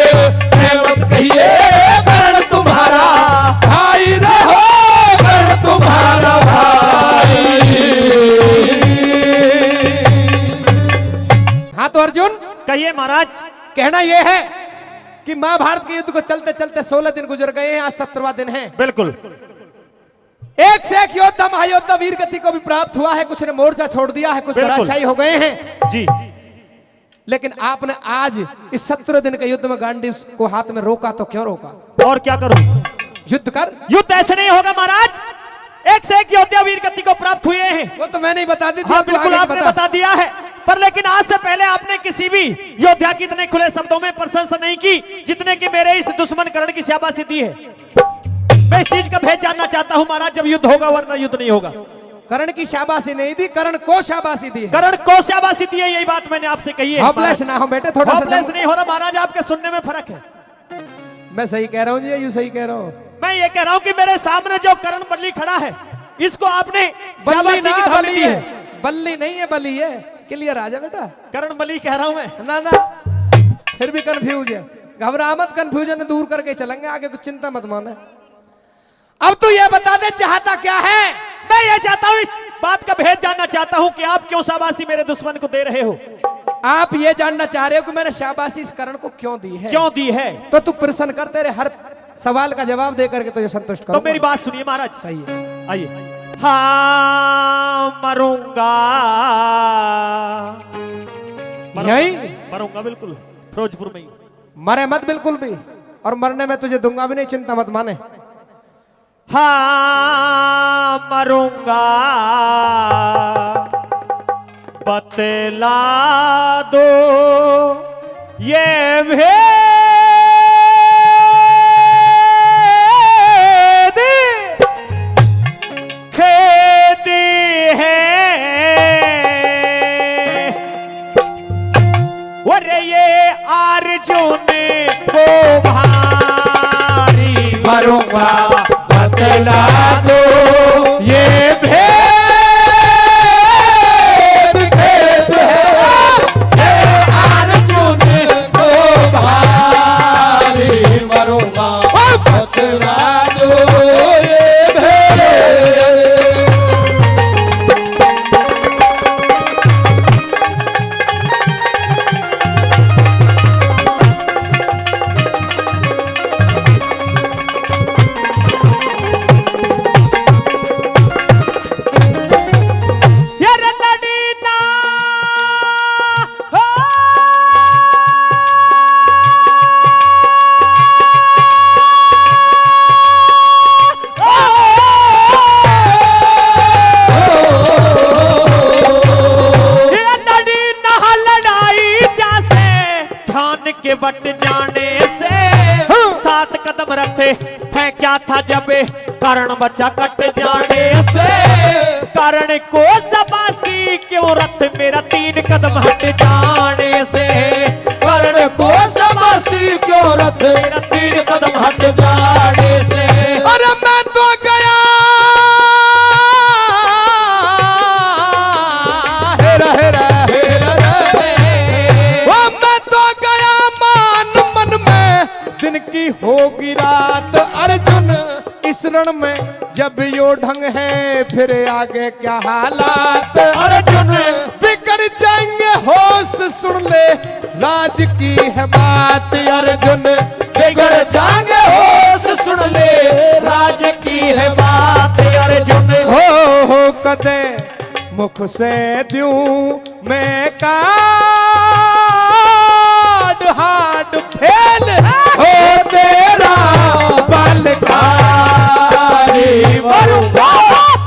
से मत कहिए कर तुम्हारा भाई रहो, कर तुम्हारा भाई। हाँ तो अर्जुन कहिए महाराज। कहना यह है कि महाभारत के युद्ध को चलते चलते 16 दिन गुजर गए हैं, आज 17वां दिन है। बिल्कुल। एक से एक योद्धा महायोद्धा वीर गति को भी प्राप्त हुआ है। कुछ ने मोर्चा छोड़ दिया है, कुछ धराशायी हो गए हैं जी। लेकिन आपने आज इस 17 दिन के युद्ध में गांडीव को हाथ में रोका, तो क्यों रोका? और क्या करूं? युद्ध कर। युद्ध ऐसे नहीं होगा महाराज। एक से एक योद्धा वीर गति को प्राप्त हुए हैं। वो तो मैंने ही बता दी थी। हाँ बिल्कुल आपने बता दिया है, पर लेकिन आज से पहले आपने किसी भी योद्धा की इतने खुले शब्दों में प्रशंसा नहीं की जितने की मेरे इस दुश्मन कर्ण की शाबाशी दी है। मैं इस चीज का भेद जानना चाहता हूं महाराज, जब युद्ध होगा वरना युद्ध नहीं होगा। कर्ण की शाबाशी नहीं दी, कर्ण को शाबाशी दी। कर्ण को शाबाशी दी है, यही बात मैंने आपसे कही है। हॉपलेस ना हो बेटे, थोड़ा सा हॉपलेस नहीं हो रहा महाराज, आपके सुनने में फर्क है। मैं सही कह रहा हूँ जी, यूं सही कह रहा हूँ? मैं ये कह रहा हूँ कि मेरे सामने जो करण बल्ली खड़ा है, इसको आपने बल्ली शाबाशी ना, की थाली बल्ली दी है, है। बल्ली नहीं है, बल्ली है। क्लियर आ जा बेटा। करण बल्ली कह रहा हूं मैं। ना ना, फिर भी कंफ्यूज है। घबरा मत, कंफ्यूजन दूर करके चलेंगे आगे, कुछ चिंता मत माने। अब तू ये बता दे चाहता क्या है? मैं ये चाहता हूँ, इस बात का भेद जानना चाहता हूँ कि आप क्यों शाबाशी मेरे दुश्मन को दे रहे हो। आप ये जानना चाह रहे हो कि मैंने शाबाशी इस करण को क्यों दी है? क्यों दी है? तो तू प्रश्न कर, तेरे हर सवाल का जवाब दे करके तुझे संतुष्ट करूंगा। तो मेरी बात सुनिए महाराज। सही है, आइए। हाँ मरूंगा, यही मरूंगा बिल्कुल, फिरोजपुर में ही। मरे मत बिल्कुल भी, और मरने में तुझे दूंगा भी नहीं, चिंता मत माने। हाँ मरूंगा, बतला दो ये भेद खेदी है, अरे ये अर्जुन को भारी मरूंगा, बतला दो ये भेद खेद है, ये अर्जुन को भारी। मरूंगा, बतला दो ये भेद। के बट जाने से 7 कदम रखे है क्या था जब करण बचा कट जाने से, करण को शाबाशी क्यों रथ मेरा 3 कदम हट जाने से, कर्ण को शाबाशी क्यों रथ मेरा 3 कदम हट जाने से। अरे मैं तो गया हेरा हेरा हेरा रे, वो मैं तो गया मान मन में, दिन की होगी रात अर्जुन इस रण में, जब यो ढंग है फिर आगे क्या हालात अर्जुन बिगड़ जाएंगे, होश सुन ले राज की है बात अर्जुन बिगड़ जाएंगे, होश सुन ले राज की है बात अर्जुन। हो कदे मुख से द्यूं मैं काट हाड फेल हो तेरा बलकारी, मरूंगा,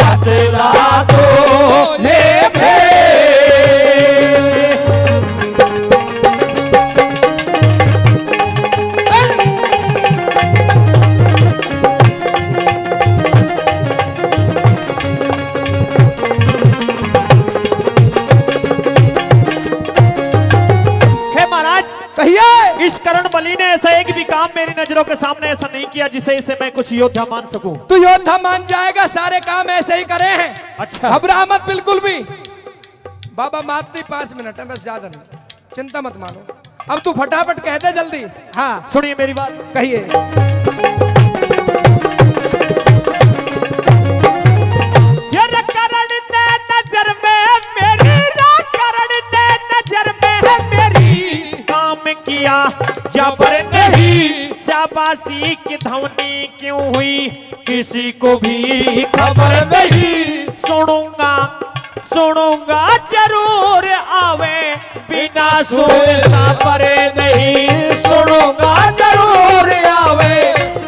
बतला दो ये भेद। कहिए, इस करण बलि ने ऐसा एक भी काम मेरी नजरों के सामने ऐसा नहीं किया जिसे इसे मैं कुछ योद्धा मान सकूं। तू योद्धा मान जाएगा, सारे काम ऐसे ही करे हैं। अच्छा, घबरा मत बिल्कुल भी। बाबा मात्र 5 मिनट है बस, ज्यादा नहीं, चिंता मत मानो। अब तू फटाफट कह दे जल्दी। हाँ सुनिए मेरी बात। कहिए। करण ने नजर में मेरी, करण ने नजर में मेरी, काम किया जबर नहीं, शाबाशी की ध्वनि क्यों हुई किसी को भी खबर नहीं, सुनूंगा सुनूंगा जरूर आवे बिना सुने परे नहीं, सुनूंगा जरूर आवे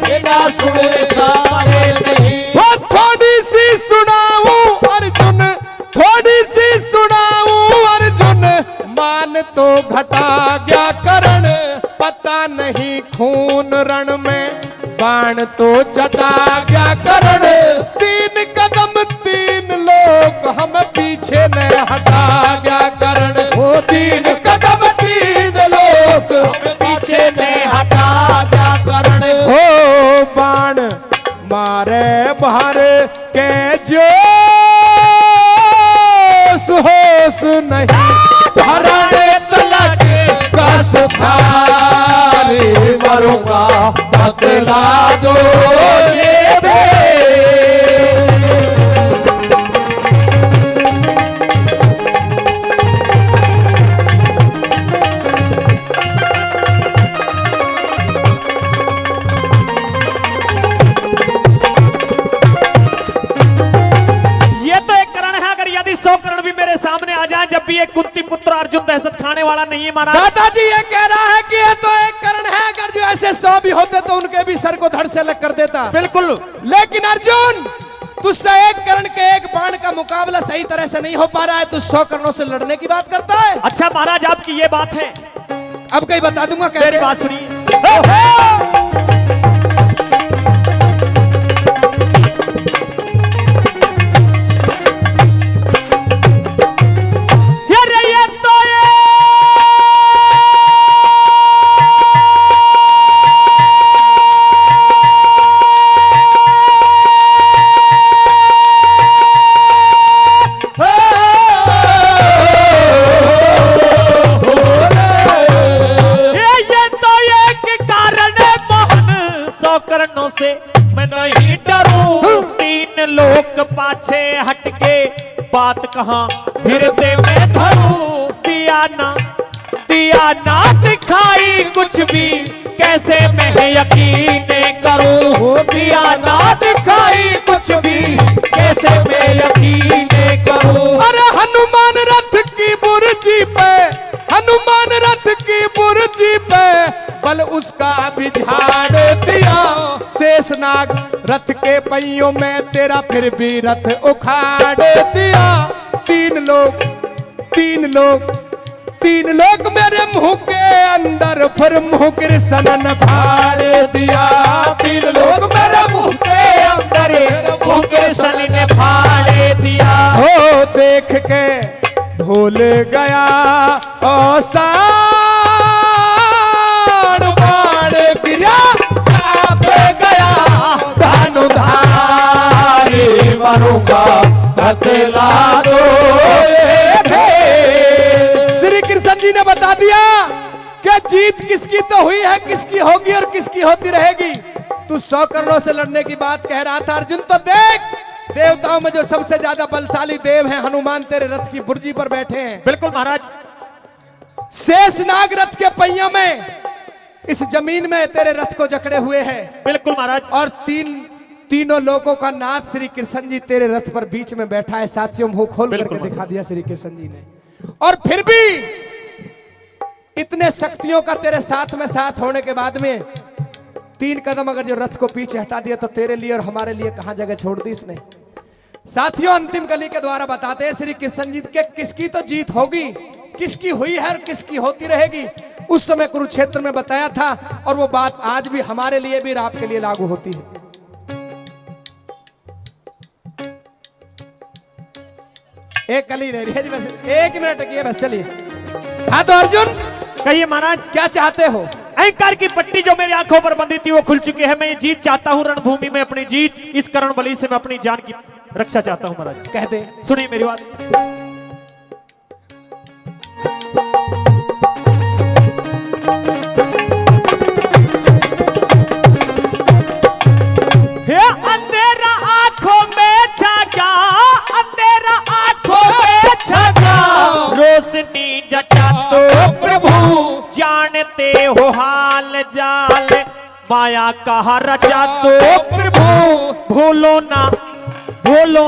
बिना सुने परे नहीं। वो थोड़ी सी सुनाऊं अर्जुन, थोड़ी सी सुनाऊं अर्जुन, मान तो घटा गया करण, पता नहीं खून रण में बाण तो चटा गया करण, 3 कदम 3 लोग हम पीछे न हटा गया करण, वो 3 कदम 3 लोग हम पीछे न हटा गया करण। भर के जोश होश नहीं भरने तलक कस भारी मरूंगा बदला दो ये बे। सामने आ जाए जब भी एक कुंती पुत्र अर्जुन दहशत खाने वाला नहीं है महाराज। दादाजी ये कह रहा है कि ये तो एक कर्ण है, अगर जो ऐसे 100 भी होते तो उनके भी सर को धड़ से अलग कर देता। बिल्कुल। लेकिन अर्जुन तुझसे एक कर्ण के एक बाण का मुकाबला सही तरह से नहीं हो पा रहा है, तू 100 कर्णों से लड़ने की बात करता है। अच्छा महाराज आपकी ये बात है, अब कहीं बता दूंगा। मेरी बात सुनिए। से मैं नहीं डरूं, तीन लोग पाछे हटके बात कहां फिरते मैं धरूं। दिया ना दिखाई कुछ भी, कैसे मैं यकीन करूं। दिया ना दिखाई कुछ भी, कैसे मैं यकीन करूं। अरे हनुमान रथ की बुर्जी पे, हनुमान रथ की बुर्जी पे बल उसका भी झाड़ दिया। शेषनाग रथ के पहियों में तेरा फिर भी रथ उखाड़ दिया। तीन लोग मेरे मुंह के अंदर फिर मुंह कृष्ण फाड़ दिया। तीन लोग मेरे मुंह के अंदर मुंह कृष्ण ने फाड़ दिया। हो देख के भूल गया ओ साण बाण गिरा गया धनुधारी मरूंगा बदला दो। श्री कृष्ण जी ने बता दिया कि जीत किसकी तो हुई है, किसकी होगी और किसकी होती रहेगी। तू 100 करोड़ से लड़ने की बात कह रहा था अर्जुन, तो देख देवताओं में जो सबसे ज्यादा बलशाली देव हैं हनुमान तेरे रथ की बुर्जी पर बैठे हैं। बिल्कुल महाराज। शेषनाग रथ के पहियों में इस जमीन में तेरे रथ को जकड़े हुए हैं। बिल्कुल महाराज। और तीनों लोगों का नाथ श्री कृष्ण जी तेरे रथ पर बीच में बैठा है। साथियों मुंह खोल करके दिखा दिया श्री कृष्ण जी ने। और फिर भी इतने शक्तियों का तेरे साथ में साथ होने के बाद में 3 कदम अगर जो रथ को पीछे हटा दिया तो तेरे लिए और हमारे लिए कहां जगह छोड़ दी इसने। साथियों अंतिम कली के द्वारा बताते हैं श्री कृष्ण जी के किसकी तो जीत होगी, किसकी हुई है और किसकी होती रहेगी। उस समय कुरुक्षेत्र में बताया था और वो बात आज भी हमारे लिए भी और आपके लिए लागू होती है। एक कली रह रही है बस, 1 मिनट की है बस, चलिए। हाँ तो अर्जुन कहिए महाराज क्या चाहते हो? अहंकार की पट्टी जो मेरी आंखों पर बंधी थी वो खुल चुकी है। मैं ये जीत चाहता हूँ रणभूमि में, अपनी जीत। इस कर्ण बलि से मैं अपनी जान की रक्षा चाहता हूँ महाराज। कह दे। सुनिए मेरी बात। अंधेरा आंखों में छा, अंधेरा आंखों में छा, रोशनी जचा तो प्रभु जानते हो हाल जाल, माया कहा रचा तो प्रभु भूलो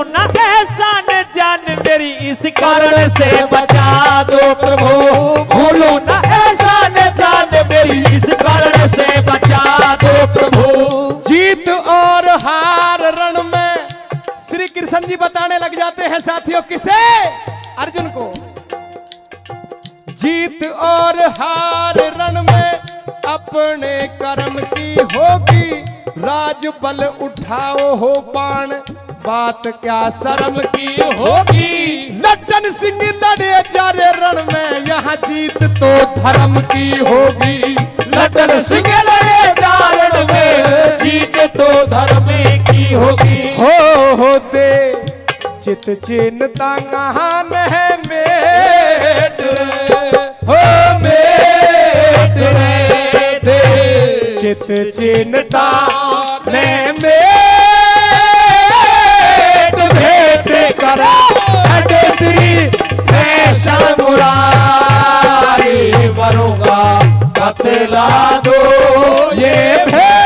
ना एहसान जान मेरी, इस कारण से बचा दो प्रभु। भूलो ना एहसान जान मेरी, इस कारण से बचा दो प्रभु। जीत और हार रण में श्री कृष्ण जी बताने लग जाते हैं साथियों। किसे? अर्जुन को। जीत और हार रण में अपने कर्म की होगी, राज बल उठाओ हो बाण, बात क्या शर्म की होगी। लड्डन सिंह लड़े जारे रण में, यहाँ जीत तो धर्म की होगी। लड्डन सिंह लड़े जारे रण में, जीत तो धर्म की होगी। हो चित चिन्हता गहान है मेट हो मेट रे चित चिन्हता ने मेट भेंट कर श्री कृष्ण मुरारी वरूंगा बतला दो ये भेंट